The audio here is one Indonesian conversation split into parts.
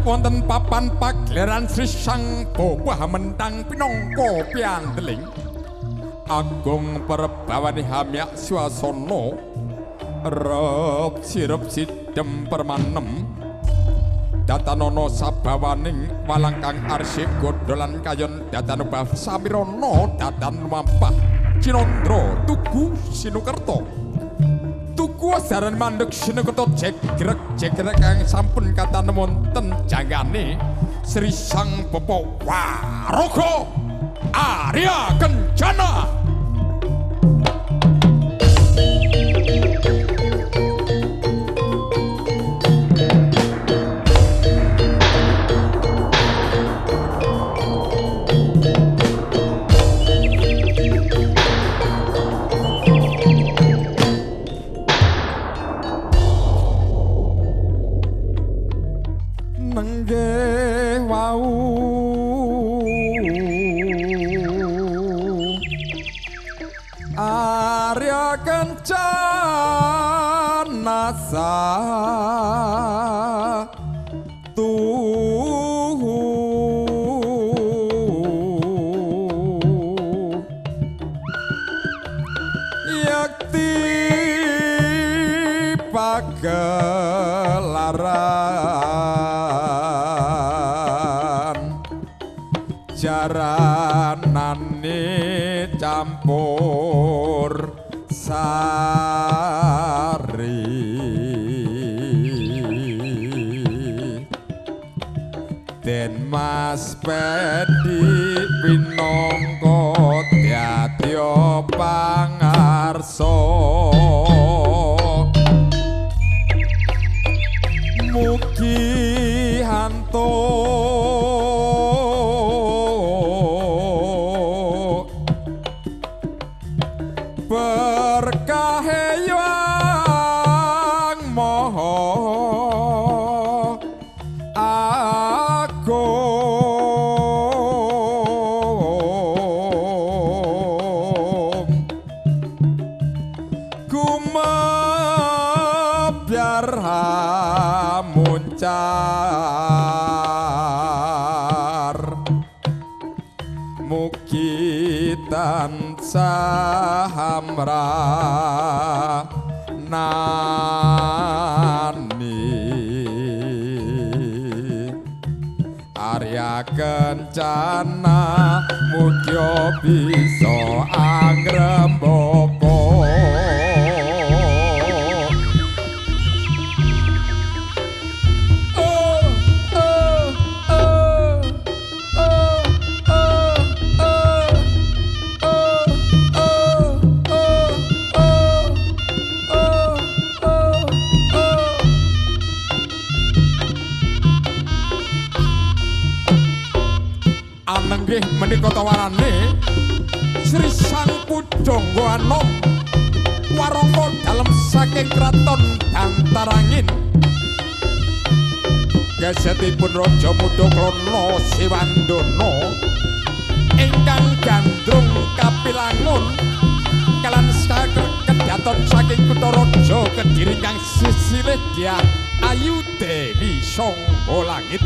Wonten papan pagelaran Sri Sang Bawah Mentang pinangka piandeling agung perbawani hamyak swasana rep sirep sidem permanem datanana sabawaning walangkang arsip godholan kayon datanubah samirana datan mampah Cinandra Tugu Sinukerta Tugu asaran mandeg Sinukerta jegrek kang sampun katan wonten janggane Sri Sang Bapa Waraga Arya Kencana. Nenggih wau Arya Kencana yakti pagelaran jaranane campur sari den Mas Pedi pinangka dadya pangarsa mugi hantuk berkah yang maha agung tansah amranani Arya kencana mugya bisa angrembaka Anenggih menika tawarane Sri Sang Pujangga Anom warangka dalem saking kraton Bantarangin gesetipun Raja Muda Klana Sewandana ingkang gandrung kapilangun kalan kedaton saking kutha raja Kediri kang sisilih Dyah Ayu Dewi Sangga Langit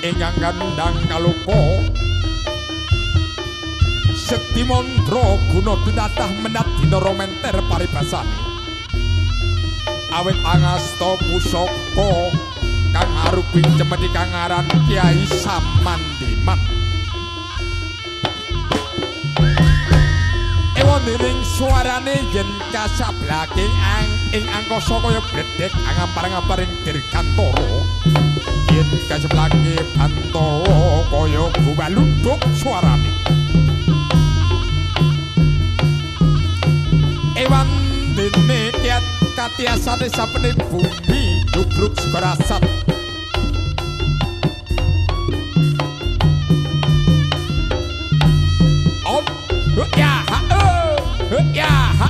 ingkang kandhang kaluka Sekti Mandra guna tinatah menat dina romenter paribasane awit angasta pusaka kang arupi cemeti kang aran Kyai Samandiman ewa dening suarane yen kasablake ing angkasa kaya bledhek angampar-amparing dirgantara yen kaseblake Bantara kaya gubaluduk suarane ewan dene kiat katiasane sapene bumi dubruk sekarasat om ya ha ya ha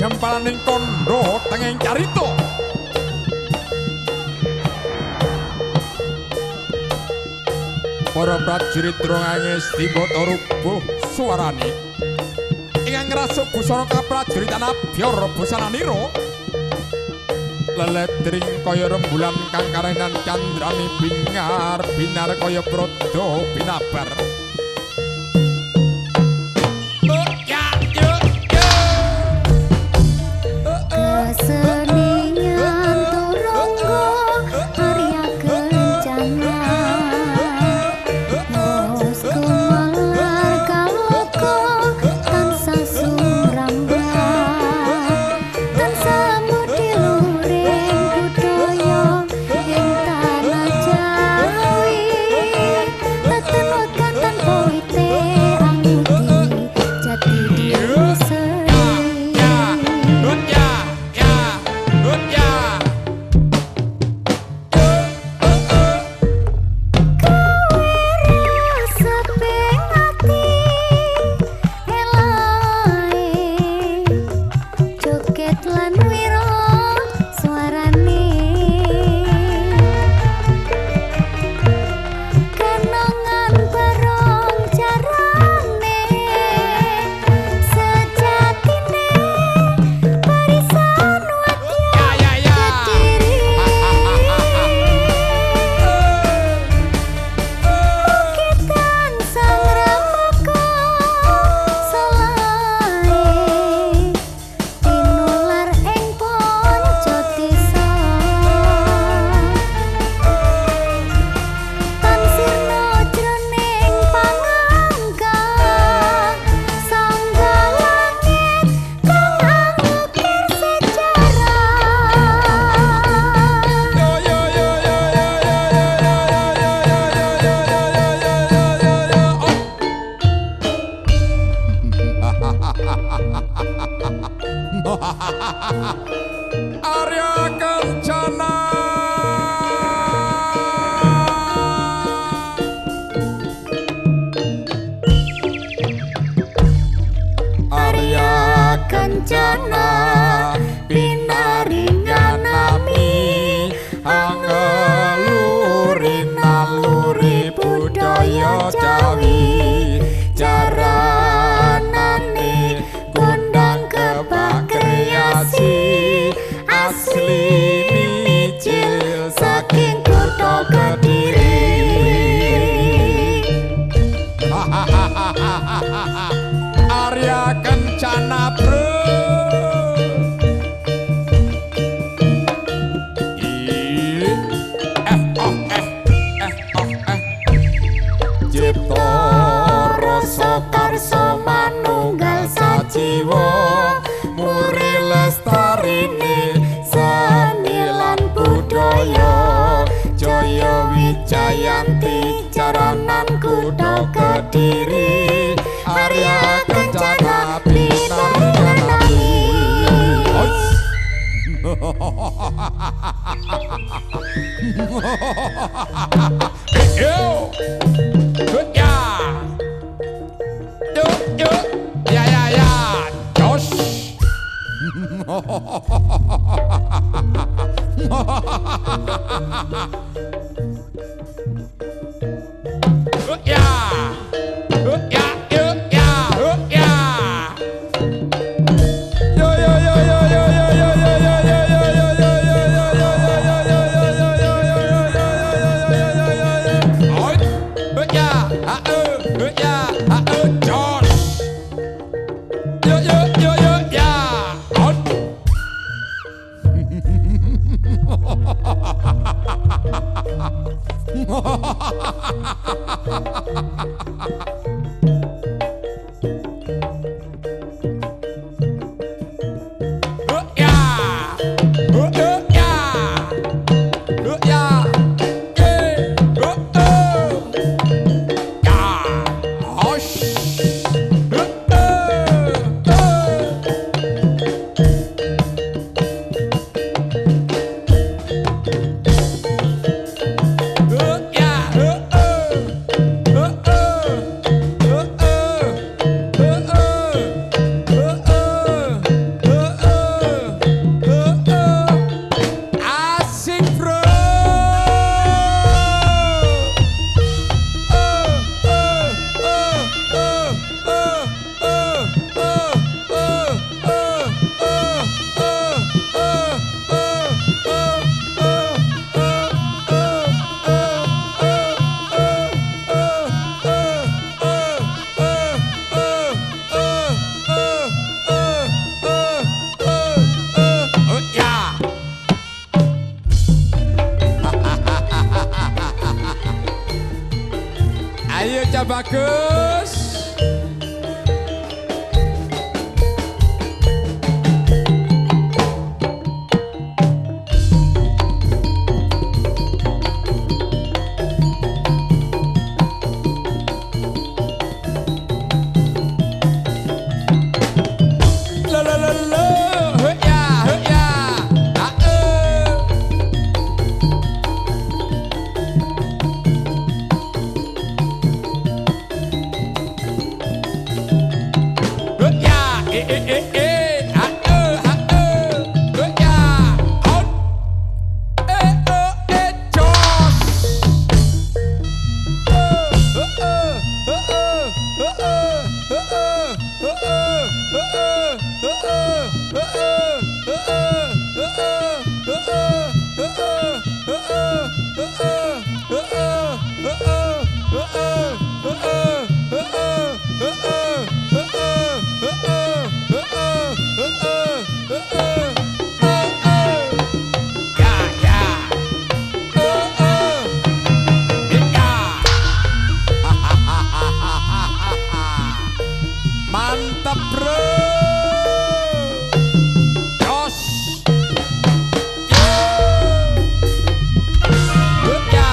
gampalaning kondo tenging carita para prajurit drongane stimata rubuh suarane ingkang ngrasuk busana kaprajuritan abyor busananira leledring kaya rembulan kang karenan candrani bingar binar kaya prada binabar Tan Arya Kencana. Arya Kencana pinaringan nami angeluri naluri budaya Jawi jaranane kondang kebak kreasi asli micil saking kutha Kediri. Arya Kencana bro. Cipta rasa karsa manunggal sajiwa muri lestarine seni lan budaya Jaya Wijayanti jaranan kutha Kediri Arya Kencana pinaringan nami. Yo. Ya. Yo. Ya. Josh. Ya. Ayo bagus. Mantap bro. Jos. Good ya.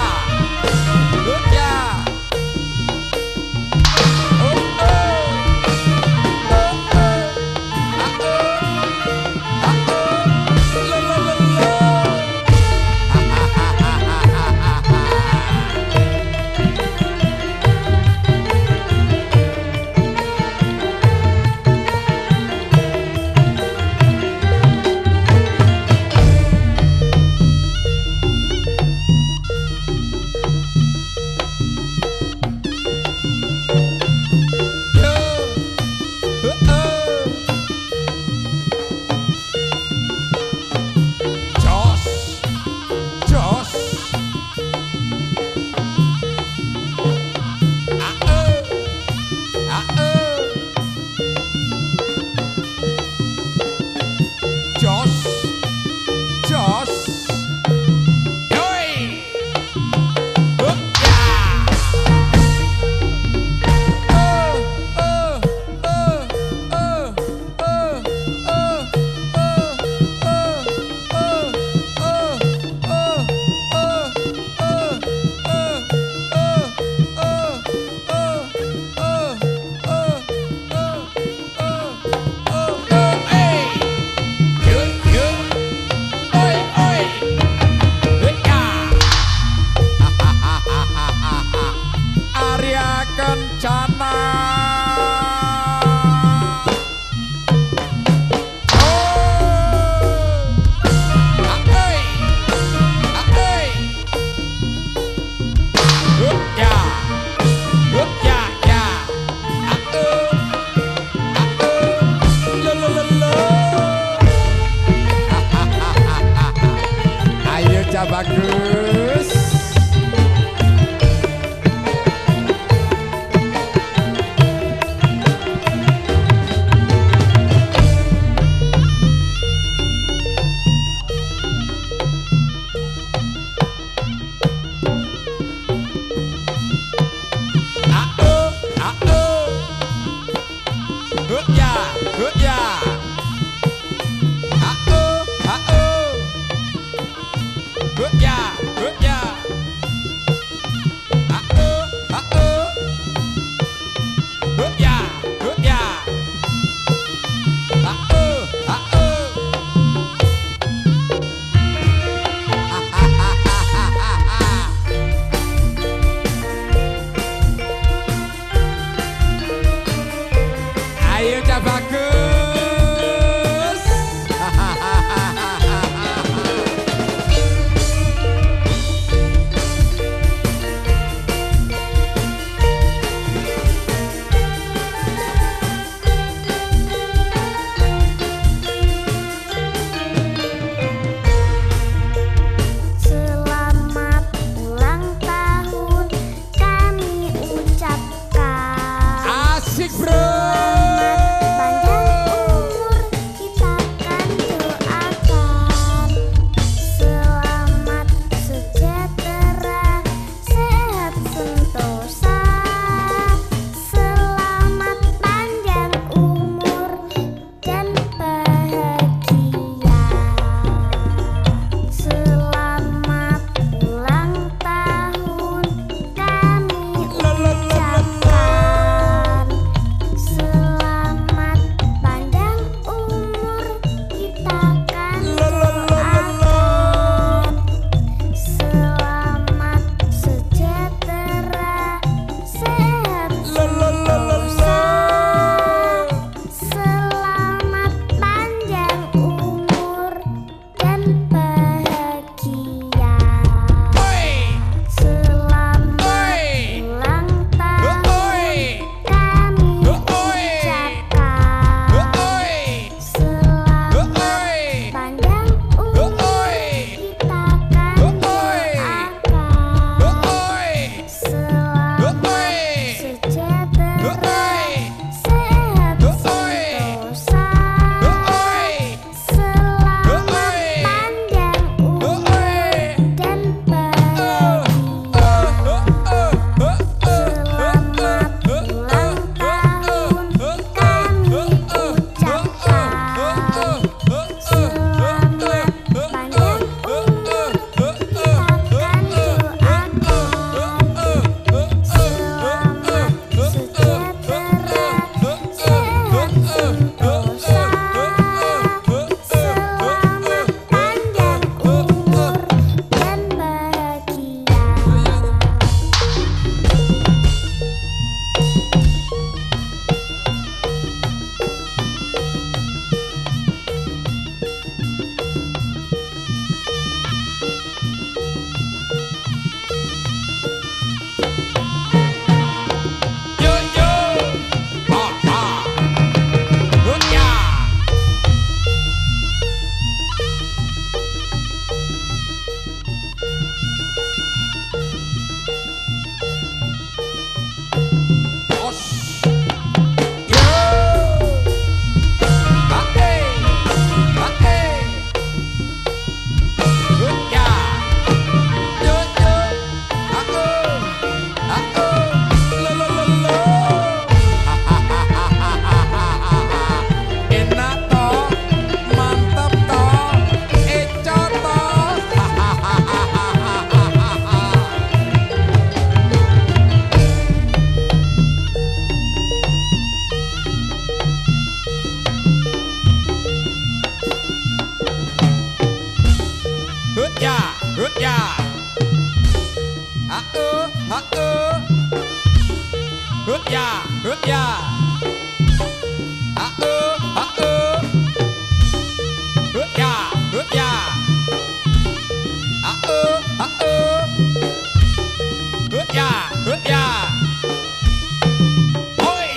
Good ya. Good ya, good ya. Good ya, good ya. Ayo Cak Bagus. Selamat ulang tahun kami ucapkan. Asik bro. Panjang umur kita kan doakan. Selamat sejahtera, sehat sentosa. Selamat panjang umur dan bahagia. Selamat ulang tahun kami ucapkan. Selamat panjang umur kita kan doakan. Selamat sejahtera, sehat sentosa. Selamat panjang umur dan bahagia. Selamat ulang tahun kami ucapkan. Selamat panjang umur kita kan doakan. Selamat sejahtera, sehat sentosa. Selamat panjang umur dan bahagia. Selamat ulang tahun kami ucapkan. Selamat panjang umur kita kan doakan. Selamat sejahtera, sehat sentosa. Selamat panjang umur dan bahagia. Yo yo. Ha ha. Good ya. Os. Yo. Hey. Hey. Good ya. Yo yo. Lo lo lo lo. Enak toh, mantap toh, eco toh. Good ya, good ya. Good ya, good ya. Good ya, good ya. Good ya, good ya. Oi.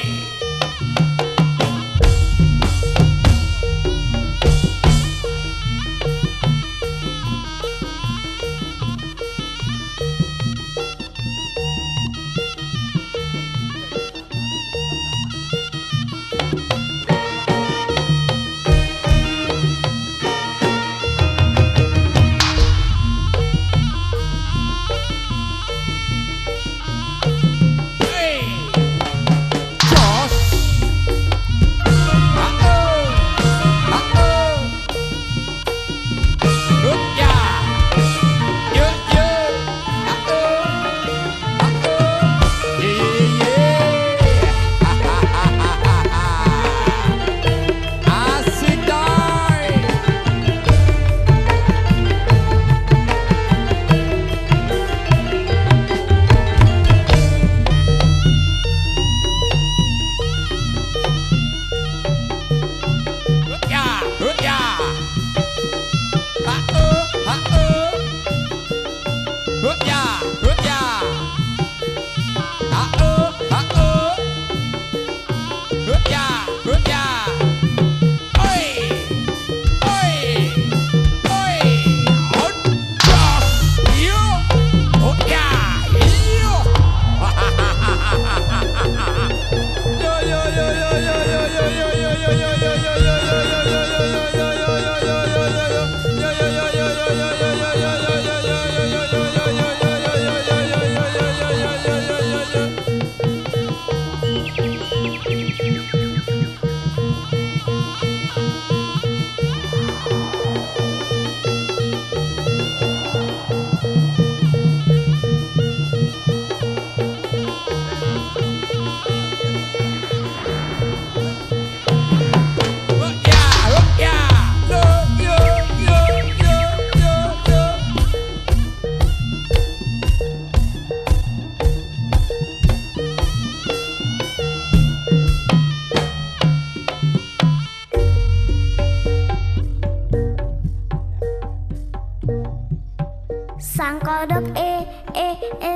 kodok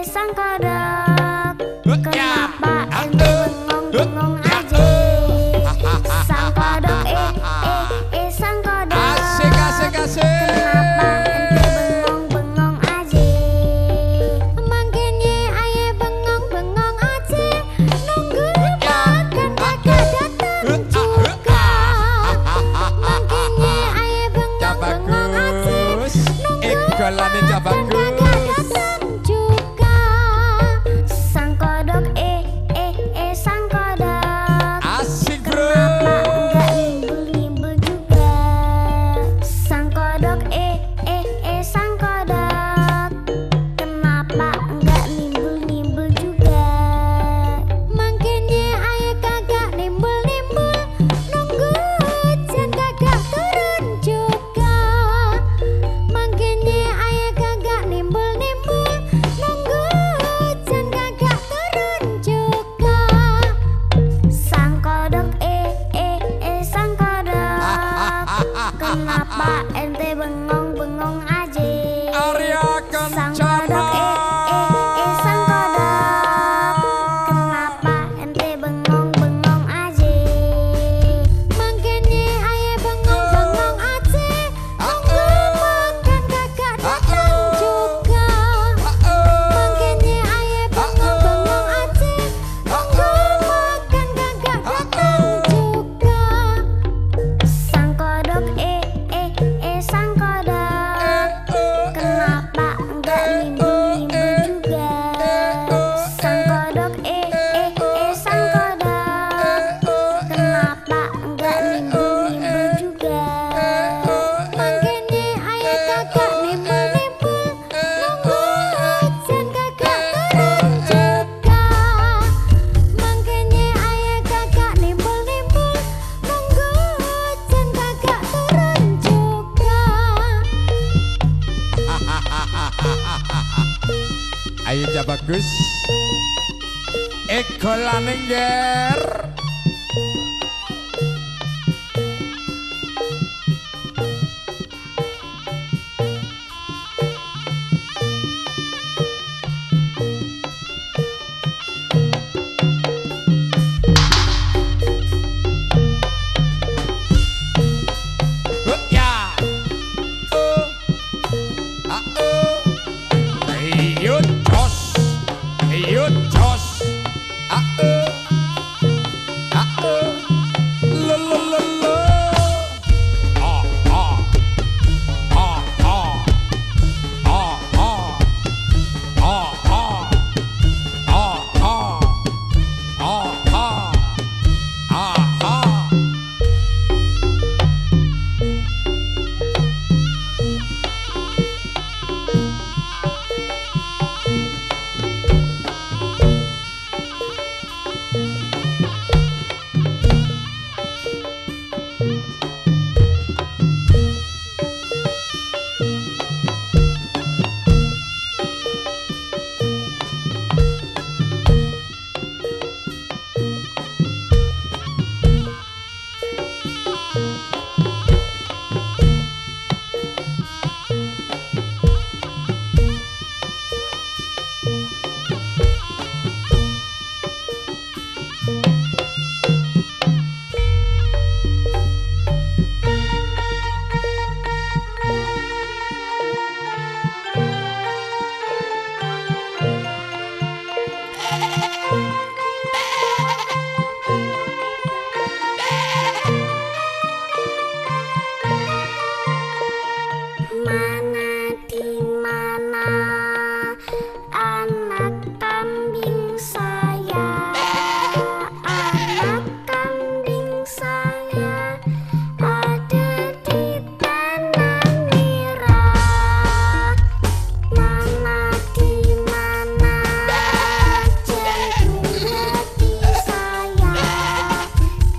sang kodok. Kenapa ente bengong-bengong aja? Sang kodok sang kodok. Asik asik asik. Kenapa ente bengong-bengong aja? Mangkene aye bengong-bengong aja. Nunggu makan kagak datang juga. Mangkene aye bengong-bengong aja. Ikolane ja bagus. Datang juga. Sang kodok sang kodok. Asik bro. Kenapa enggak nimbul-nimbul juga? Sang kodok sang kodok. Kenapa enggak nimbul-nimbul juga? Mangkene aye kagak nimbul-nimbul. Nunggu hujan kagak turun juga. Mangkene aye kagak nimbul-nimbul. Nunggu hujan kagak turun juga. Sang kodok sang kodok. Kenapa ente bengong-bengong aja? Arya Sang Kencana. kodok sang kodok. Kenapa ente bengong-bengong aja? Mangkene aye bengong-bengong aja. Nunggu makan kagak datang juga. Mangkene aye bengong-bengong aja. Nunggu makan kagak datang juga. Sang kodok sang kodok. Kenapa enggak nimbul-nimbul juga? Sang kodok sang kodok. Kenapa enggak nimbul-nimbul juga? Mangkene aye kagak nimbul-nimbul. Nunggu hujan kagak turun juga. Mangkene aye kagak nimbul-nimbul. Nunggu hujan kagak turun juga. Ayo ja bagus. Ikolane nger. Ya. Ayo jos. Ayo jos. Lo lo lo lo. Ah ah. Ah ah. Ah ah. Ah ah. Ah ah. Ah ah. Ah ah. Mana di mana anak kambing saya? Anak kambing saya ada di tanah merah. Mana di mana jantung hati saya?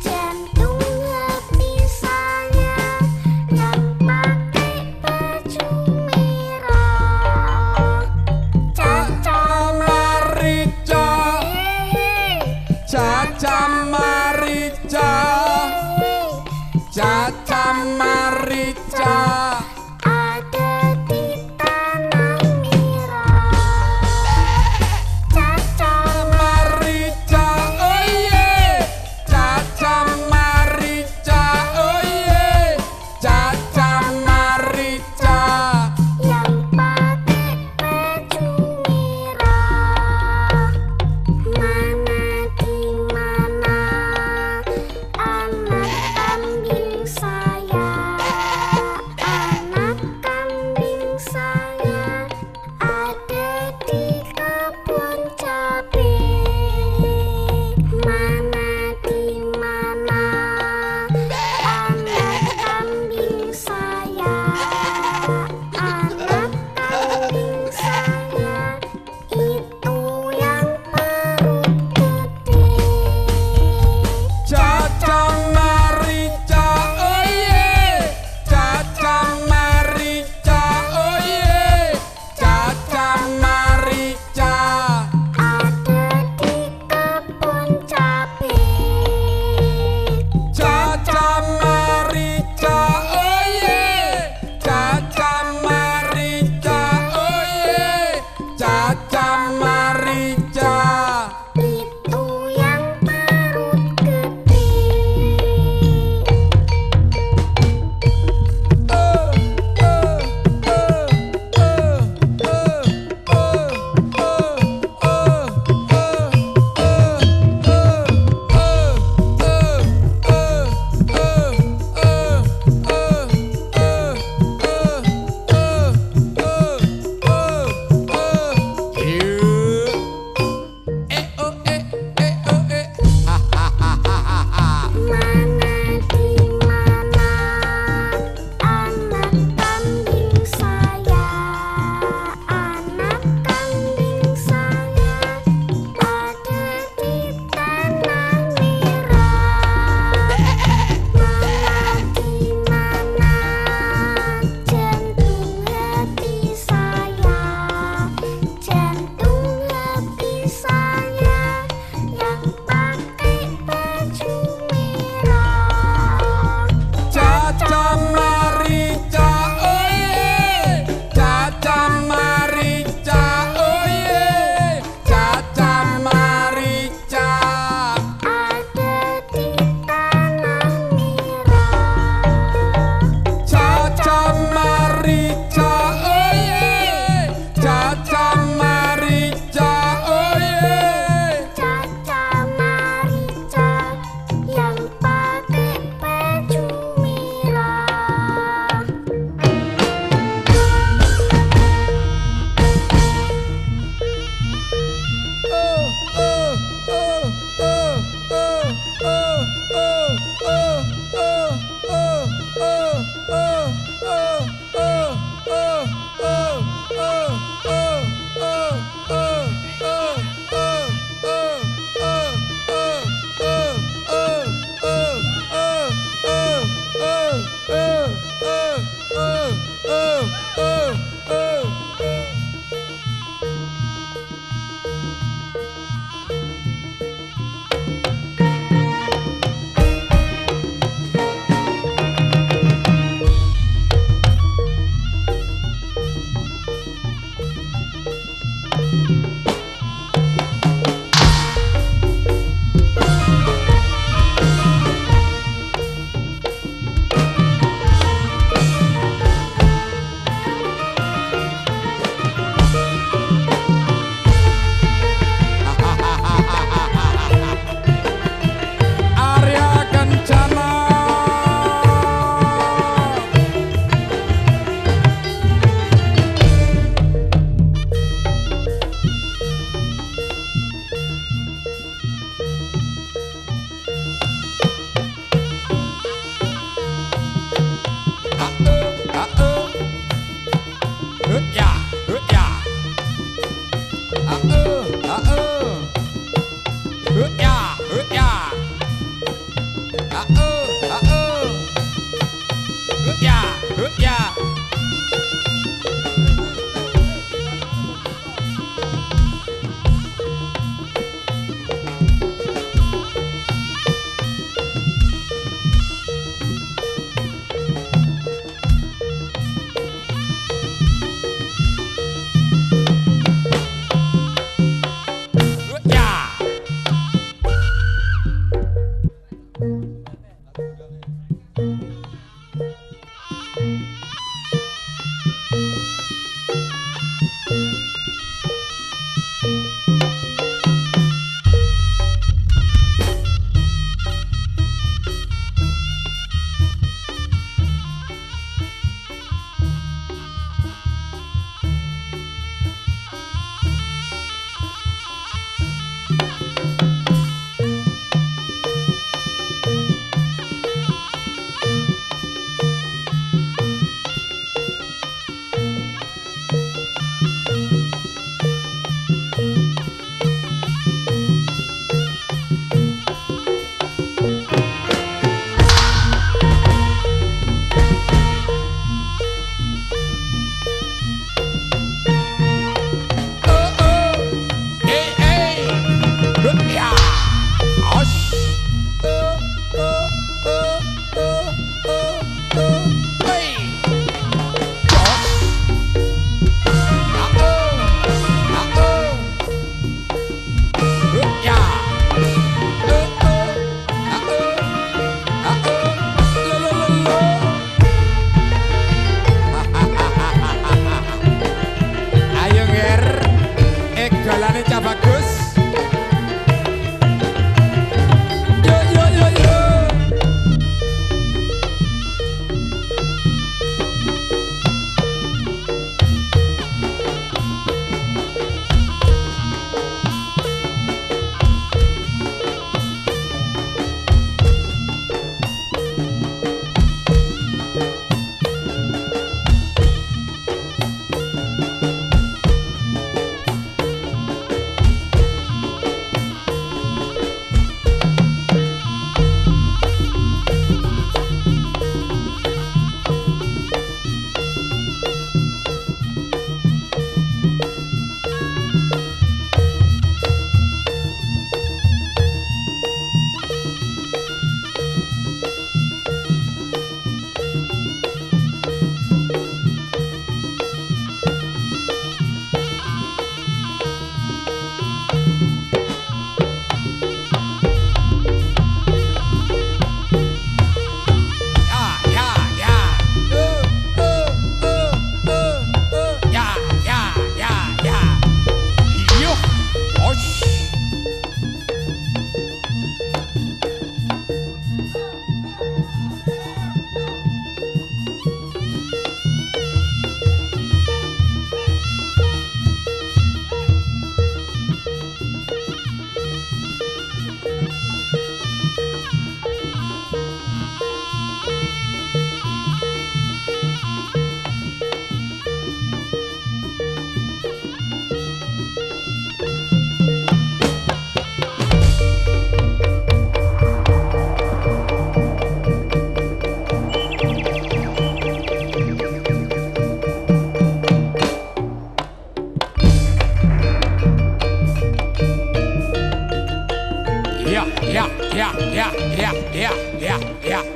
Jantung hati saya yang pakai baju merah. Caca Marica. Caca Marica. Caca Marica. ada di tanah merah.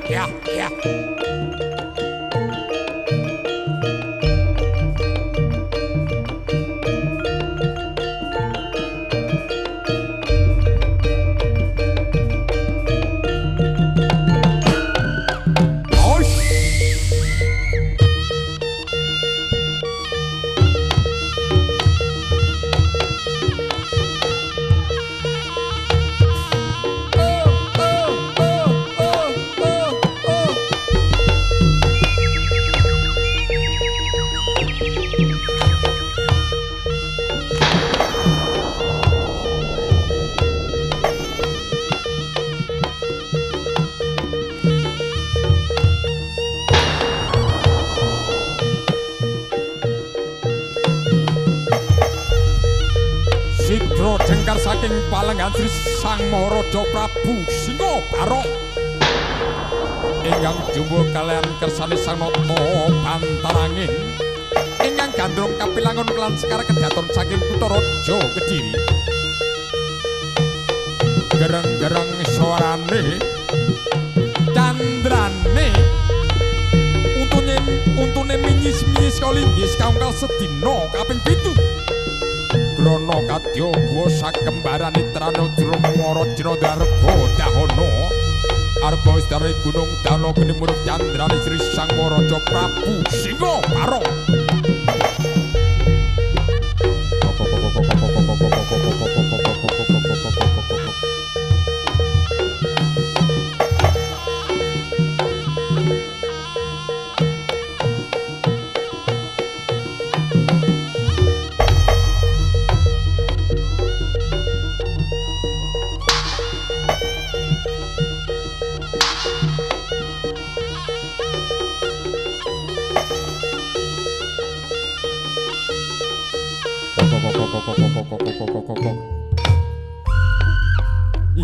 ya, ya, ya. Sidro jengkar saking palenggan Sri Sang Maharaja Prabu Singa Barok ingkang jumbo kalian kersane Sang Nata Bantarangin ingkang gandrung kapilangun kelan sekar kedaton saking kutha Raja Kediri gereng-gereng suarane candrane untune minyis-minyis kalinggis kaungkal sedina kaping 7 Rono kadya guwa sakembaran Itrana Drumara Jiradarga Dahana Arga Istare Gunung Dana Geni Murup Candrané Sri Sang Maharaja Prabu Singa Barok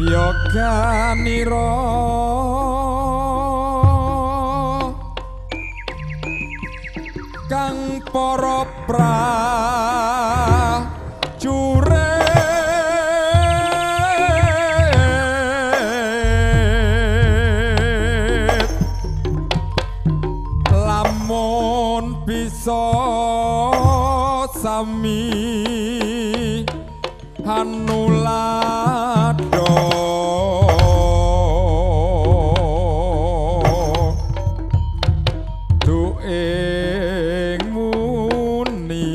Yoganira kang para prajurit lamun bisa sami hanulado duing muni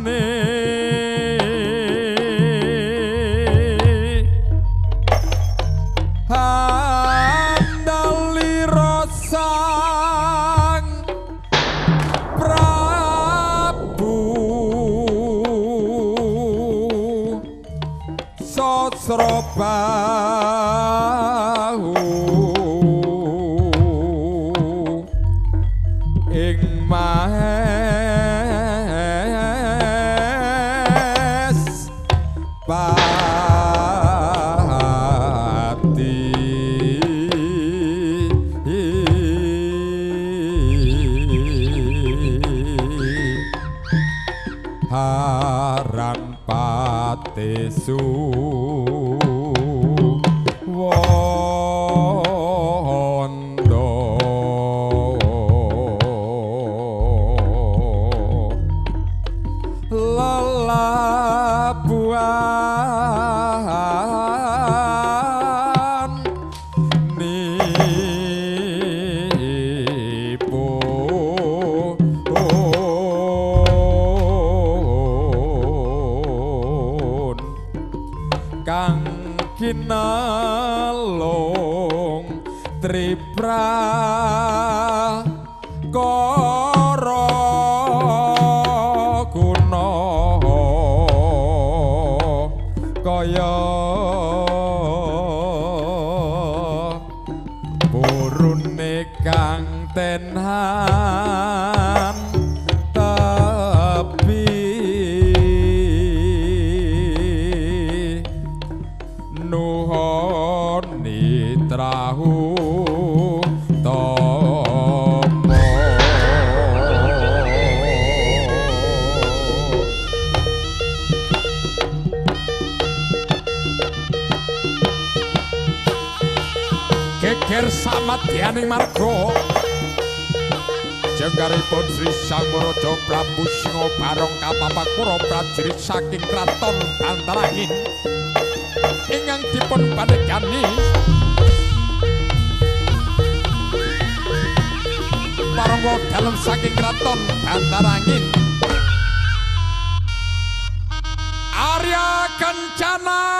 caritane handalira Sang Prabu Sasrabahu ing Mahes Pati Haran Patesu Wondo Lelabuhan nipu kang kinalung Triprakara guna kaya burune kang tenhan tepi nuhoni trahu tomo geger samadyaning marga jenggaripun Sri Sang Maraja Prabu Singa barong kapapak para prajurit saking kraton Bantarangin ingkang dipun panegani parangga dalem saking kraton Bantarangin Arya Kencana.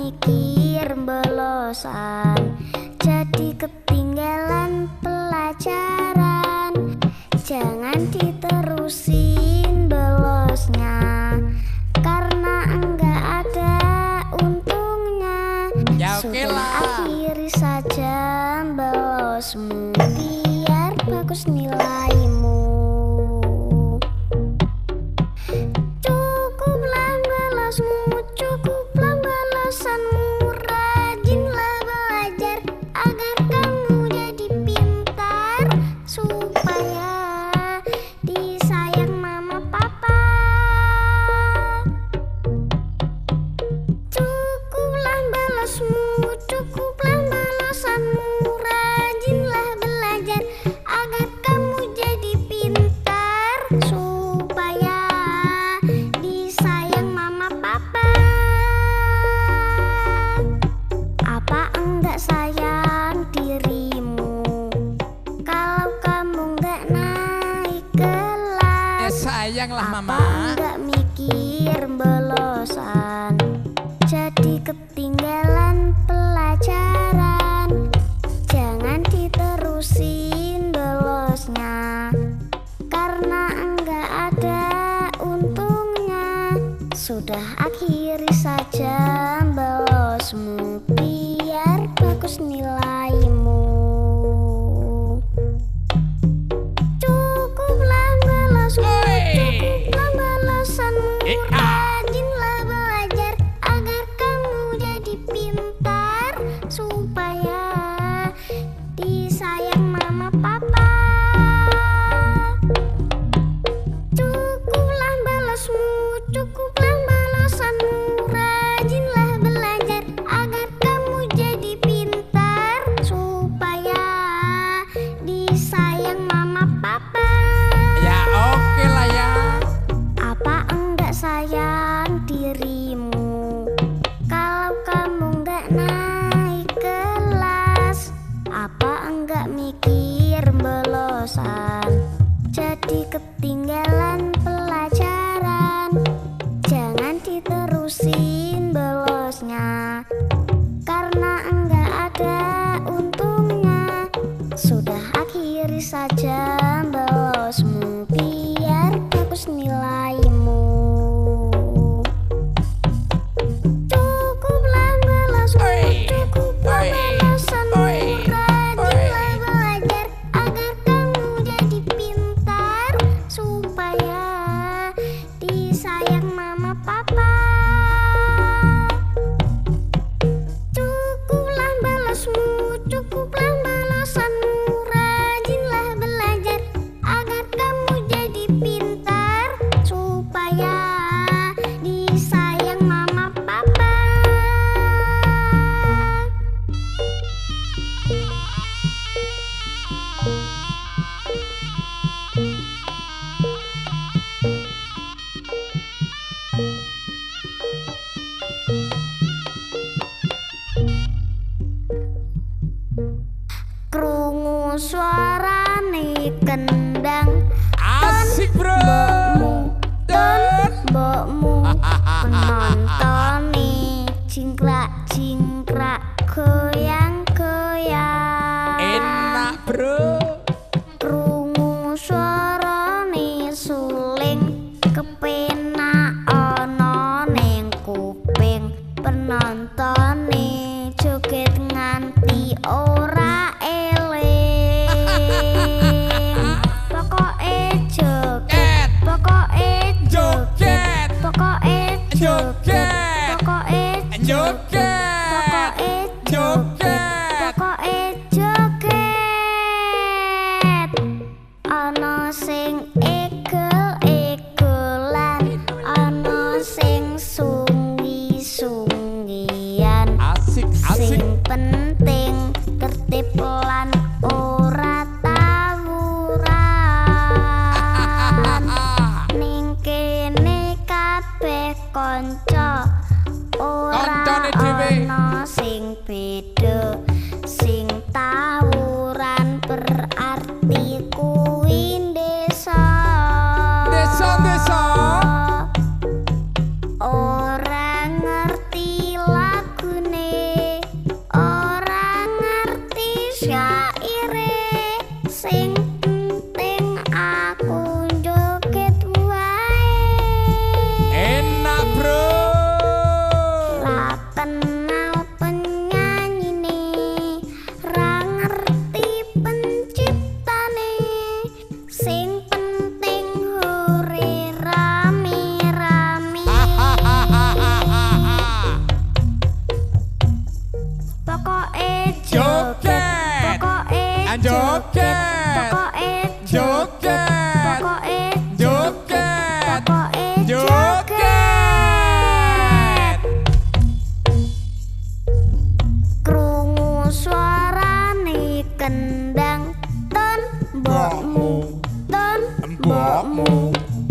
mikir bolosan, jadi ketinggalan pelajaran. Jangan diterusin bolosnya, karena enggak ada untungnya. Ya oke Sudah lah. akhiri saja bolosmu, biar bagus nilaimu. Cukuplah bolosmu, cukuplah bolosanmu. Rajinlah belajar agar kamu jadi pintar, supaya disayang mama papa. Cukuplah bolosmu, cukuplah bolosanmu. Rajinlah belajar agar kamu jadi pintar, supaya disayang mama papa. Apa enggak sayang dirimu kalau kamu enggak naik kelas? Sayang lah Apa mama. enggak mikir bolosan, jadi ketinggalan pelajaran. Jangan diterusin bolosnya, karena enggak ada untungnya. Sudah akhiri saja bolosmu, biar bagus nilaimu. Cukuplah bolosmu, cukuplah bolosanmu. Rajinlah belajar agar kamu jadi pintar, supaya disayang mama papa. Cukuplah bolosmu, cukuplah bolosanmu. Rajinlah belajar agar kamu jadi pintar, supaya disayang mama papa. Ya oke lah ya. Apa enggak sayang dirimu kalau kamu enggak naik kelas? Apa enggak mikir bolosan, jadi ketinggalan pelajaran? Jangan diterusin bolosnya, karena enggak ada untungnya. Sudah akhiri saja bolosmu, biar bagus nilaimu. Cukuplah bolosmu, cukuplah bolosanmu. Rajinlah belajar agar kamu jadi pintar, supaya disayang mama papa. Cukuplah bolosmu, cukuplah bolosanmu. Rajinlah belajar agar kamu jadi pintar, supaya disayang mama papa. Krungu suarane kendang, Asik bro. mbokmu penontone jingkrak-jingkrak, goyang-goyang. Enak bro. Krungu suarane suling, kepenak ana ning kuping. Penontone joget nganti ora eling. Pokoke joget, pokoke joget, pokoke joget, pokoke joget, pokoke joget, pokoke joget. Ana sing egel-egelan, ana sing sunggi-sunggian. Asik asik. Sing penting tertib lan ora tawuran. Ning kene kabeh kanca, ora Kancane dhewe. ana sing beda. Sing tawuran berarti kuwi desa. Desa-desa. Ora ngerti lagu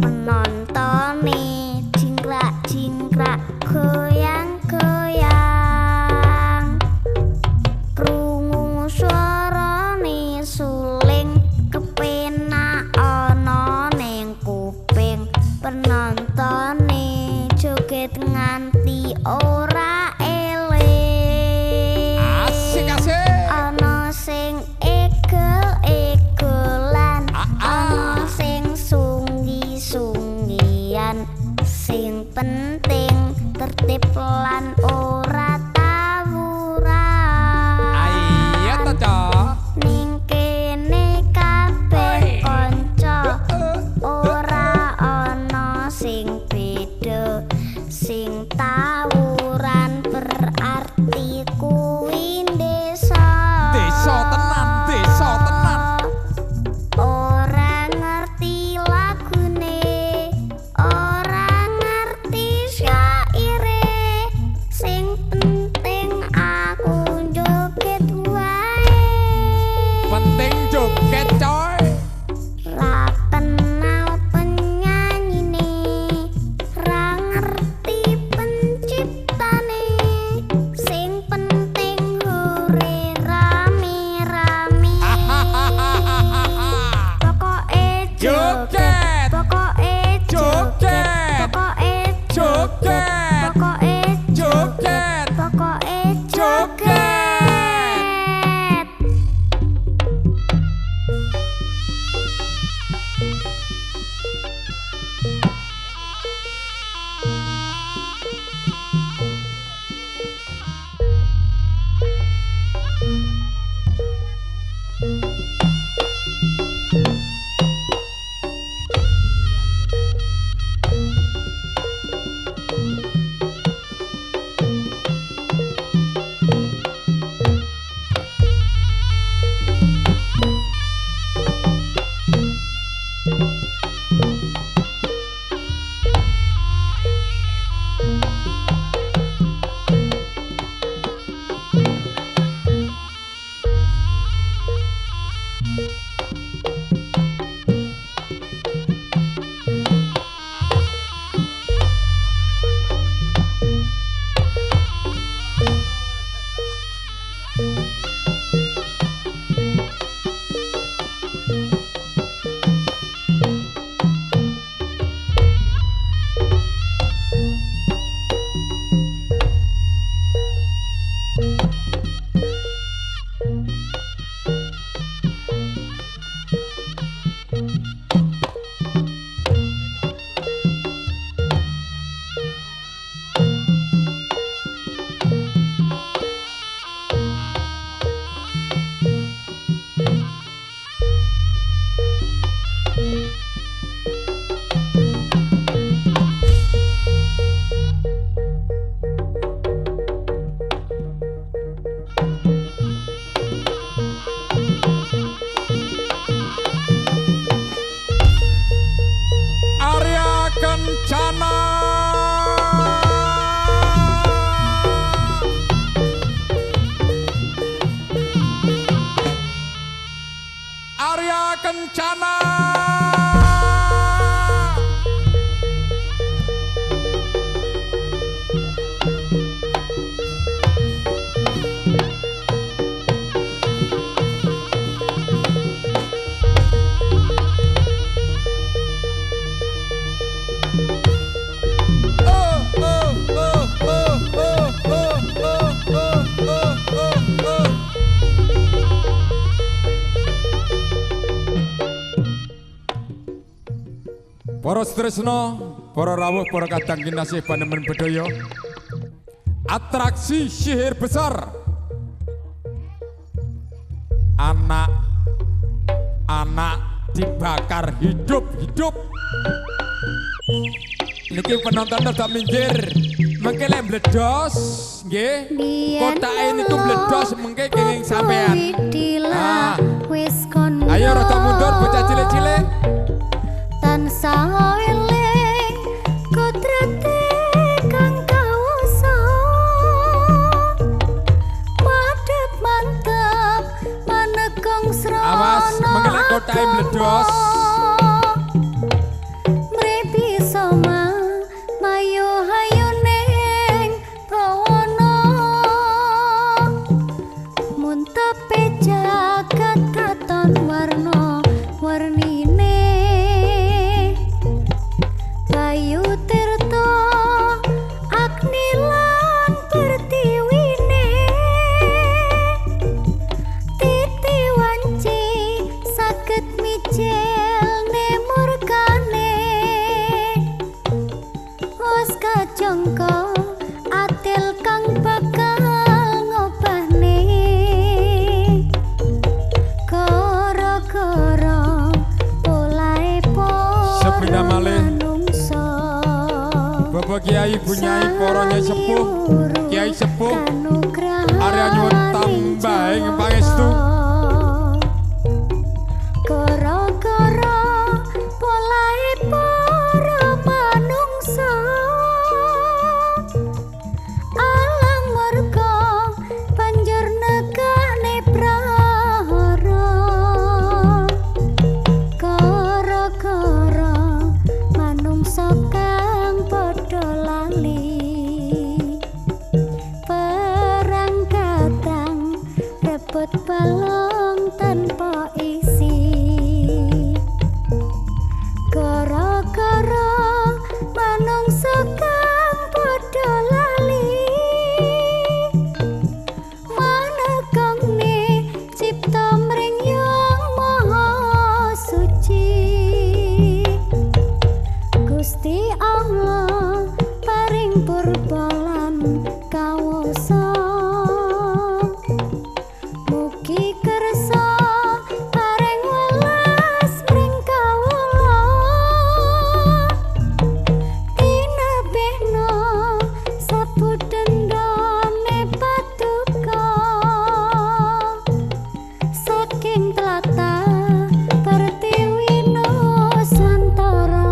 Penontone jingkrak-jingkrak goyang-goyang krungu suarane suling kepenak ana ning kuping penontone joget nganti ora eling Asik asik. ana sing egel-egelan ana sing sunggi-sunggian sing penting tertib lan ora tawuran Ayo to, Cok. ning kene kabeh kanca ora ana sing beda sing tawuran berarti kuwi desa Desa tenan, desa tenan. ora ngerti lagune ora ngerti syaire sing penting aku joget wae Penting joget, coy. ra kenal penyanyine ra ngerti penciptane sing penting hore rame-rame pokoke Joget. pokoke Joget. pokoke Joget. pokoke Joget. pokoke Joget. Arya Kencana. Arya Kencana. Para Tresno, para rawuh, para kadang kinasih panemen bedaya. Atraksi sihir besar. Anak dibakar hidup-hidup. Niki penonton rada minggir. Mengke lek mbledos, nggih. Kotake niku mbledos mengke kenging sampean. Ah. Ayo rada mundur bocah cilik-cilik. Tansah eling kodrate kang kawasa madhep mantep manekong srana Awas mengelak kotake mbledos. manungsa Bapak Kiai Bunyai para nyai sepuh Kiai sepuh Arya nyuwun tambahing pangestu gara-gara polahe para manungsa alang murka banjur negane prahara gara-gara manungsa kang padha lali perang kadang rebut balong tanpa isi gara-gara manungsa kang padha lali manekane cipta mring yang maha suci Gusti Allah paring purba lan kawasa mugi kersa paring welas mring kawula tinebihna sabudendane paduka saking tlatah Pertiwi Nusantara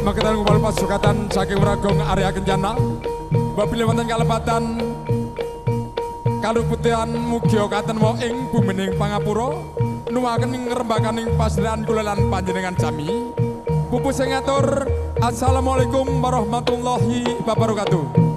Magetan kumpul pasukatan saking Ragong Arya Kencana Babile wonten kalepatan kaluputihan mugia katen wa ing bumining pangapura nuwaken ing ngrembakaning pasrehan kula lan panjenengan sami pupu sing ngatur assalamualaikum warahmatullahi wabarakatuh.